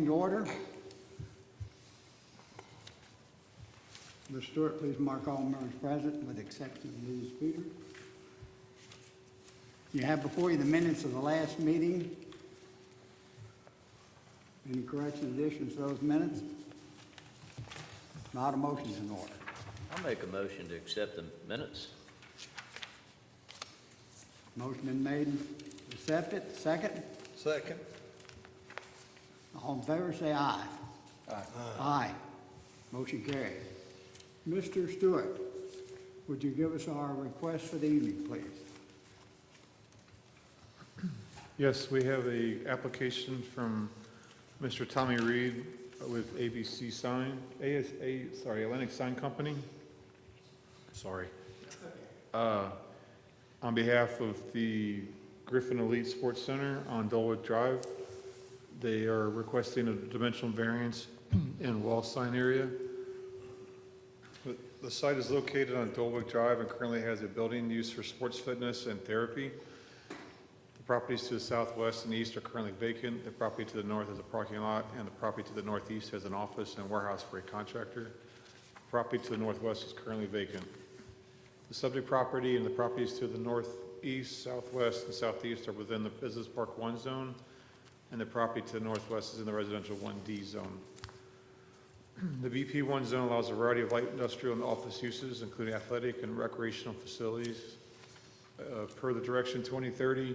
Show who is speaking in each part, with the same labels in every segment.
Speaker 1: to order. Mr. Stewart, please mark all members present with the exception of Ms. Peter. You have before you the minutes of the last meeting. Any corrections, additions to those minutes? Not a motion in order.
Speaker 2: I'll make a motion to accept the minutes.
Speaker 1: Motion been made, accept it. Second?
Speaker 3: Second.
Speaker 1: All in favor, say aye.
Speaker 3: Aye.
Speaker 1: Aye. Motion carried. Mr. Stewart, would you give us our request for the evening, please?
Speaker 4: Yes, we have a application from Mr. Tommy Reed with ABC Sign, Atlantic Sign Company. Sorry. On behalf of the Griffin Elite Sports Center on Dulwich Drive, they are requesting a dimensional variance in wall sign area. The site is located on Dulwich Drive and currently has a building used for sports fitness and therapy. The properties to the southwest and east are currently vacant. The property to the north is a parking lot, and the property to the northeast has an office and warehouse for a contractor. The property to the northwest is currently vacant. The subject property and the properties to the northeast, southwest, and southeast are within the Business Park 1 zone, and the property to the northwest is in the Residential 1D zone. The BP1 zone allows a variety of light industrial and office uses, including athletic and recreational facilities. Per the Direction 2030,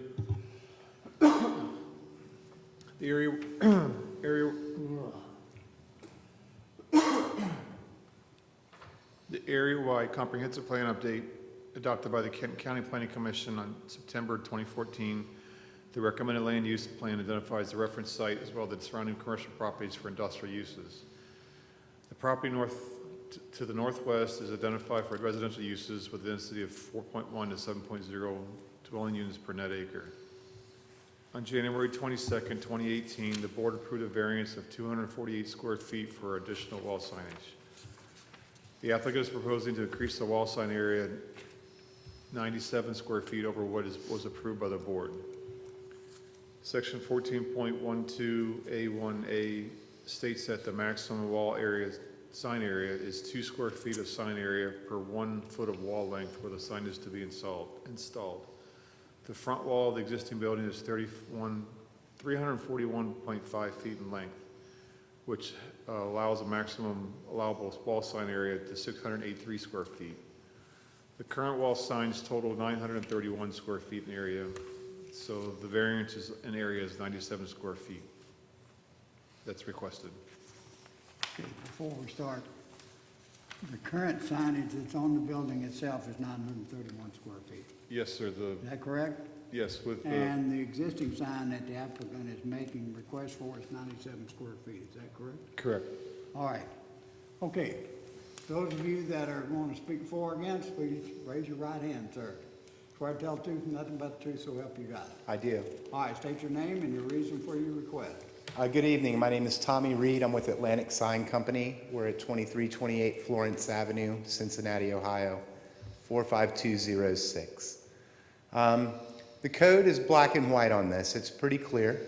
Speaker 4: the area-wide comprehensive plan update adopted by the Kent County Planning Commission on September 2014. The recommended land use plan identifies the reference site as well as the surrounding commercial properties for industrial uses. The property to the northwest is identified for residential uses with a density of 4.1 to 7.0 dwelling units per net acre. On January 22nd, 2018, the board approved a variance of 248 square feet for additional wall signage. The applicant is proposing to increase the wall sign area 97 square feet over what was approved by the board. Section 14.12A1A states that the maximum wall area, sign area is 2 square feet of sign area per 1 foot of wall length where the sign is to be installed. The front wall of the existing building is 341.5 feet in length, which allows a maximum allowable wall sign area to 683 square feet. The current wall signs total 931 square feet in area, so the variance in area is 97 square feet. That's requested.
Speaker 1: Okay, before we start, the current signage that's on the building itself is 931 square feet.
Speaker 4: Yes, sir.
Speaker 1: Is that correct?
Speaker 4: Yes, with the,
Speaker 1: And the existing sign that the applicant is making request for is 97 square feet. Is that correct?
Speaker 4: correct.
Speaker 1: All right. Okay. Those of you that are going to speak for or against, please raise your right hand, sir. Swear to tell the truth and nothing but the truth, so help you God.
Speaker 5: I do.
Speaker 1: All right, state your name and your reason for your request.
Speaker 5: Good evening. My name is Tommy Reed. I'm with Atlantic Sign Company. We're at 2328 Florence Avenue, Cincinnati, Ohio, 45206. The code is black and white on this. It's pretty clear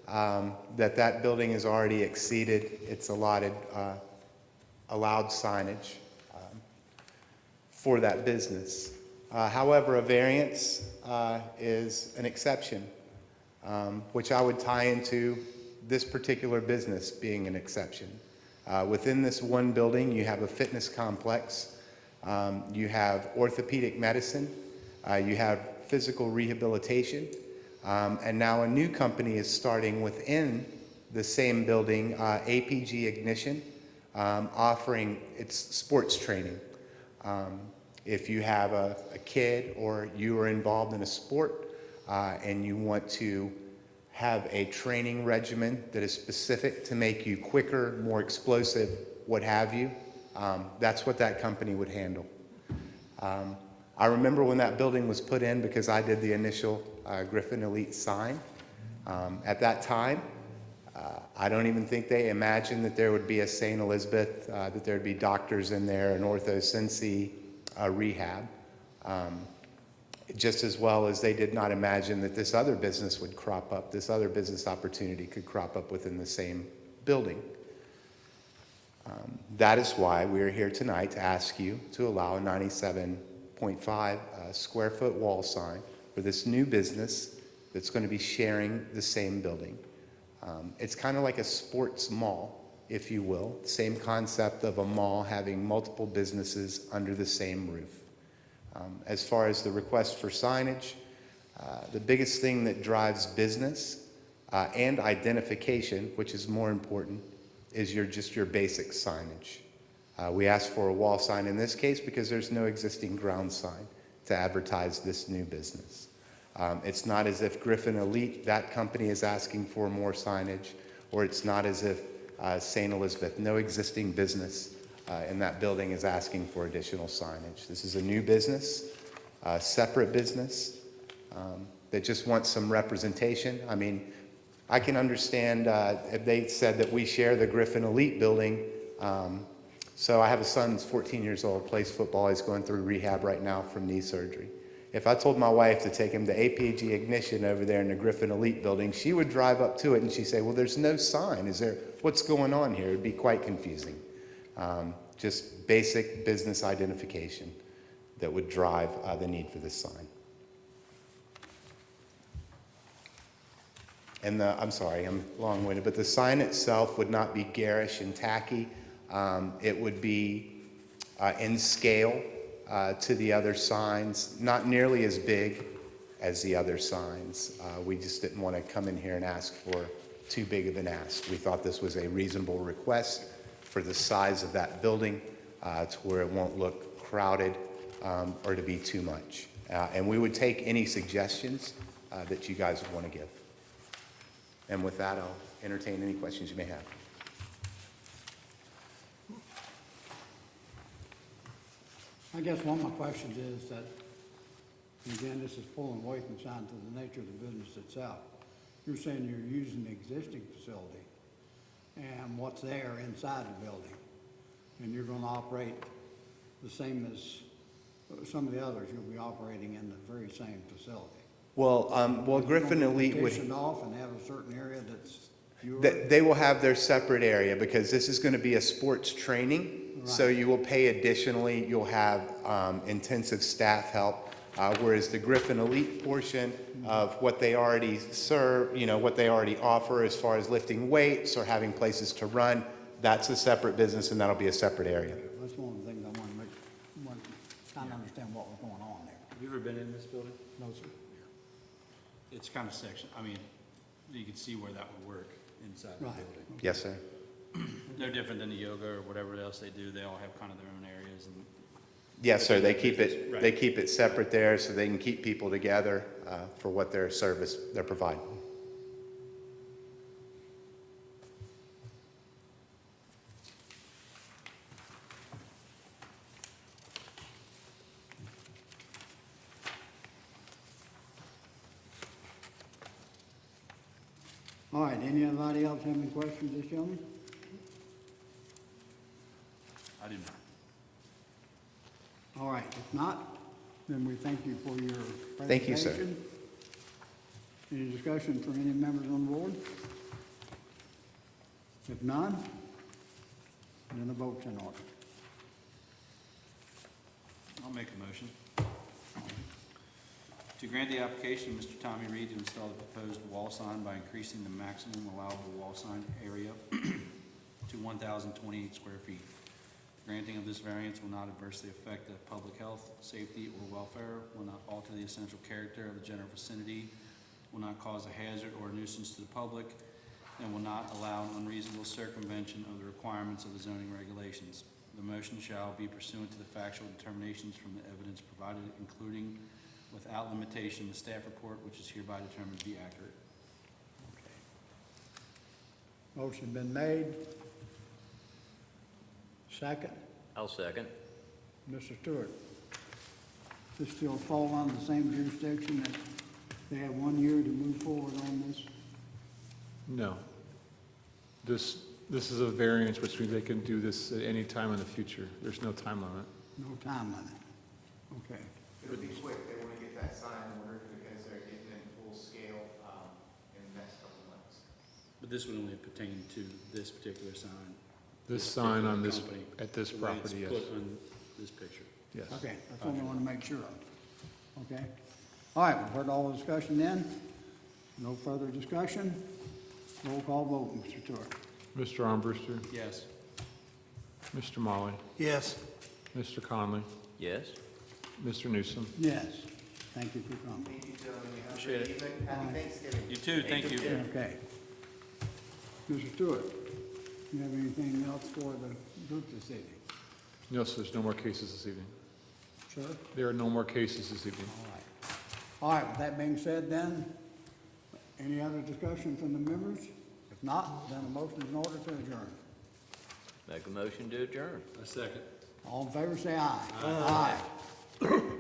Speaker 5: that building has already exceeded its allowed signage for that business. However, a variance is an exception, which I would tie into this particular business being an exception. Within this one building, you have a fitness complex, you have orthopedic medicine, you have physical rehabilitation, and now a new company is starting within the same building, APG Ignition, offering its sports training. If you have a kid or you are involved in a sport and you want to have a training regimen that is specific to make you quicker, more explosive, what have you, that's what that company would handle. I remember when that building was put in because I did the initial Griffin Elite sign. At that time, I don't even think they imagined that there would be a St. Elizabeth, that there would be doctors in there, an Ortho Cincy rehab, just as well as they did not imagine that this other business would crop up, this other business opportunity could crop up within the same building. That is why we are here tonight to ask you to allow a 97.5 square foot wall sign for this new business that's going to be sharing the same building. It's kind of like a sports mall, if you will, same concept of a mall having multiple businesses under the same roof. As far as the request for signage, the biggest thing that drives business and identification, which is more important, is your basic signage. We asked for a wall sign in this case because there's no existing ground sign to advertise this new business. It's not as if Griffin Elite, that company, is asking for more signage, or it's not as if St. Elizabeth, no existing business in that building, is asking for additional signage. This is a new business, a separate business that just wants some representation. I mean, I can understand if they said that we share the Griffin Elite building. So I have a son who's 14 years old, plays football. He's going through rehab right now from knee surgery. If I told my wife to take him to APG Ignition over there in the Griffin Elite building, she would drive up to it and she'd say, well, there's no sign. What's going on here? It'd be quite confusing. Just basic business identification that would drive the need for this sign. And I'm sorry, I'm long-winded, but the sign itself would not be garish and tacky. It would be in scale to the other signs, not nearly as big as the other signs. We just didn't want to come in here and ask for too big of an ask. We thought this was a reasonable request for the size of that building to where it won't look crowded or to be too much. And we would take any suggestions that you guys would want to give. And with that, I'll entertain any questions you may have.
Speaker 1: I guess one of my questions is that, again, this is pulling away from sign to the nature of the business itself. You're saying you're using the existing facility and what's there inside the building, and you're gonna operate the same as some of the others. You'll be operating in the very same facility.
Speaker 5: Well, Griffin Elite would.
Speaker 1: Partitioned off and have a certain area that's yours?
Speaker 5: They will have their separate area because this is going to be a sports training. So
Speaker 1: Right.
Speaker 5: you will pay additionally. You'll have intensive staff help, whereas the Griffin Elite portion of what they already serve, what they already offer as far as lifting weights or having places to run, that's a separate business and that'll be a separate area.
Speaker 1: That's one of the things I want to kind of understand what was going on there.
Speaker 3: Have you ever been in this building?
Speaker 1: No, sir.
Speaker 3: It's kind of section, I mean, you can see where that would work inside the
Speaker 1: Right.
Speaker 3: building.
Speaker 5: Yes, sir.
Speaker 3: No different than the yoga or whatever else they do. They all have kind of their own areas and
Speaker 5: Yes, sir. They keep it.
Speaker 3: Right.
Speaker 5: They keep it separate there so they can keep people together for what their service they're providing.
Speaker 1: All right, anybody else have any questions, this gentleman?
Speaker 3: I do not.
Speaker 1: All right, if not, then we thank you for your presentation.
Speaker 5: Thank you, sir.
Speaker 1: Any discussion from any members on the board? If none, then the vote's in order.
Speaker 3: I'll make a motion. To grant the application of Mr. Tommy Reed to install the proposed wall sign by increasing the maximum allowable wall sign area to 1,028 square feet. Granting of this variance will not adversely affect the public health, safety, or welfare, will not alter the essential character of the general vicinity, will not cause a hazard or nuisance to the public, and will not allow an unreasonable circumvention of the requirements of the zoning regulations. The motion shall be pursuant to the factual determinations from the evidence provided, including without limitation the staff report, which is hereby determined to be accurate.
Speaker 1: Motion been made. Second,
Speaker 2: I'll second.
Speaker 1: Mr. Stewart. This still fall under the same jurisdiction that they have 1 year to move forward on this?
Speaker 4: No. This is a variance, which means they can do this at any time in the future. There's no time limit.
Speaker 1: No time limit? Okay.
Speaker 5: It'll be quick. They want to get that sign ordered because they're getting in full scale in the next couple months.
Speaker 3: But But this would only pertain to this particular sign.
Speaker 4: This sign on this,
Speaker 3: Company,
Speaker 4: at this
Speaker 3: the way it's
Speaker 4: property, yes.
Speaker 3: put on this picture.
Speaker 4: Yes.
Speaker 1: Okay, that's what we want to make sure of. Okay? All right, we've heard all the discussion then. No further discussion. Roll call vote, Mr. Stewart.
Speaker 4: Mr. Armbruster,
Speaker 3: Yes.
Speaker 4: Mr. Molly,
Speaker 1: Yes.
Speaker 4: Mr. Conley,
Speaker 2: Yes?
Speaker 4: Mr. Newsom.
Speaker 1: Yes. Thank you for coming.
Speaker 5: Thank you, gentlemen. You have a
Speaker 3: Appreciate
Speaker 5: great
Speaker 3: it.
Speaker 5: evening. Happy Thanksgiving.
Speaker 3: You too, thank you.
Speaker 1: Okay. Mr. Stewart, you have anything else for the group this evening?
Speaker 4: No, sir, there's no more cases this evening.
Speaker 1: Sir?
Speaker 4: There are no more cases this evening.
Speaker 1: All right. All right, with that being said then, any other discussion from the members? If not, then a motion is in order to adjourn.
Speaker 2: Make a motion to adjourn.
Speaker 3: A second.
Speaker 1: All in favor, say aye. Aye.